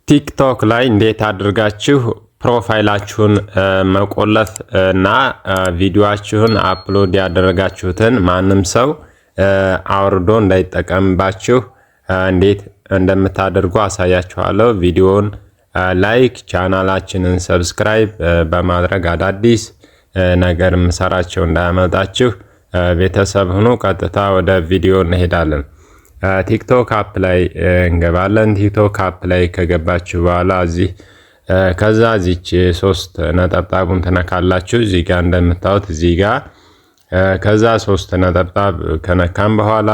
ቲክቶክ ላይ እንዴት አድርጋችሁ ፕሮፋይላችሁን መቆለፍ እና ቪዲዮአችሁን አፕሎድ ያደረጋችሁትን ማንም ሰው አውርዶ እንዳይጠቀምባችሁ እንዴት እንደምታደርጉ አሳያችኋለሁ። ቪዲዮውን ላይክ፣ ቻናላችንን ሰብስክራይብ በማድረግ አዳዲስ ነገር ምሰራቸው እንዳያመልጣችሁ ቤተሰብ ሁኑ። ቀጥታ ወደ ቪዲዮ እንሄዳለን። ቲክቶክ አፕ ላይ እንገባለን። ቲክቶክ አፕ ላይ ከገባችሁ በኋላ ከዛ እዚች 3 ነጠብጣቡን ተነካላችሁ። እዚህ ጋር እንደምታዩት እዚህ ጋር ከዛ 3 ነጠብጣብ ከነካም በኋላ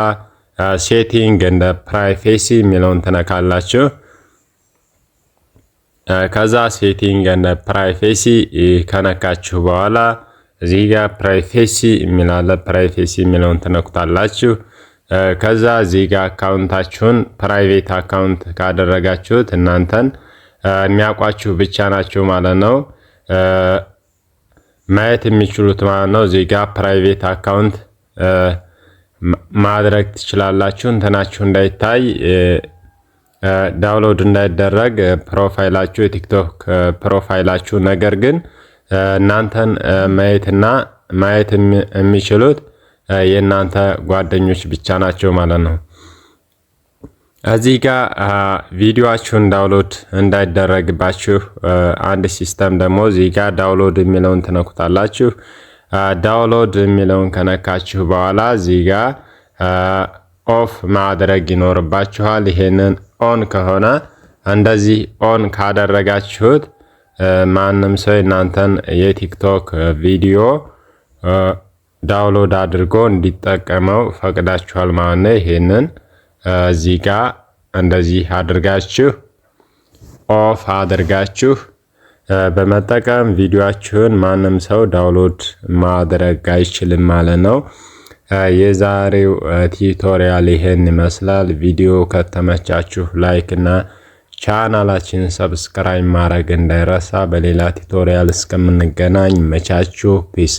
ሴቲንግ እንደ ፕራይቬሲ የሚለውን ተነካላችሁ። ከዛ ሴቲንግ እንደ ፕራይቬሲ ከነካችሁ በኋላ እዚህ ጋር ፕራይቬሲ የሚላለ ፕራይቬሲ የሚለውን ተነኩታላችሁ። ከዛ እዚህ ጋር አካውንታችሁን ፕራይቬት አካውንት ካደረጋችሁት እናንተን የሚያውቋችሁ ብቻ ናቸው ማለት ነው ማየት የሚችሉት ማለት ነው። እዚህ ጋር ፕራይቬት አካውንት ማድረግ ትችላላችሁ። እንትናችሁ እንዳይታይ ዳውንሎድ እንዳይደረግ ፕሮፋይላችሁ የቲክቶክ ፕሮፋይላችሁ ነገር ግን እናንተን ማየት የሚችሉት የእናንተ ጓደኞች ብቻ ናቸው ማለት ነው። እዚህ ጋር ቪዲዮአችሁን ዳውንሎድ እንዳይደረግባችሁ አንድ ሲስተም ደግሞ እዚህ ጋር ዳውንሎድ የሚለውን ተነኩታላችሁ። ዳውንሎድ የሚለውን ከነካችሁ በኋላ እዚህ ጋር ኦፍ ማድረግ ይኖርባችኋል። ይሄንን ኦን ከሆነ እንደዚህ ኦን ካደረጋችሁት ማንም ሰው እናንተን የቲክቶክ ቪዲዮ ዳውንሎድ አድርጎ እንዲጠቀመው ፈቅዳችኋል ማለት ነው። ይሄንን እዚህ ጋር እንደዚህ አድርጋችሁ ኦፍ አድርጋችሁ በመጠቀም ቪዲዮአችሁን ማንም ሰው ዳውንሎድ ማድረግ አይችልም ማለት ነው። የዛሬው ቲዩቶሪያል ይሄን ይመስላል። ቪዲዮ ከተመቻችሁ ላይክ እና ቻናላችን ሰብስክራይብ ማድረግ እንዳይረሳ። በሌላ ቲዩቶሪያል እስከምንገናኝ መቻችሁ። ፒስ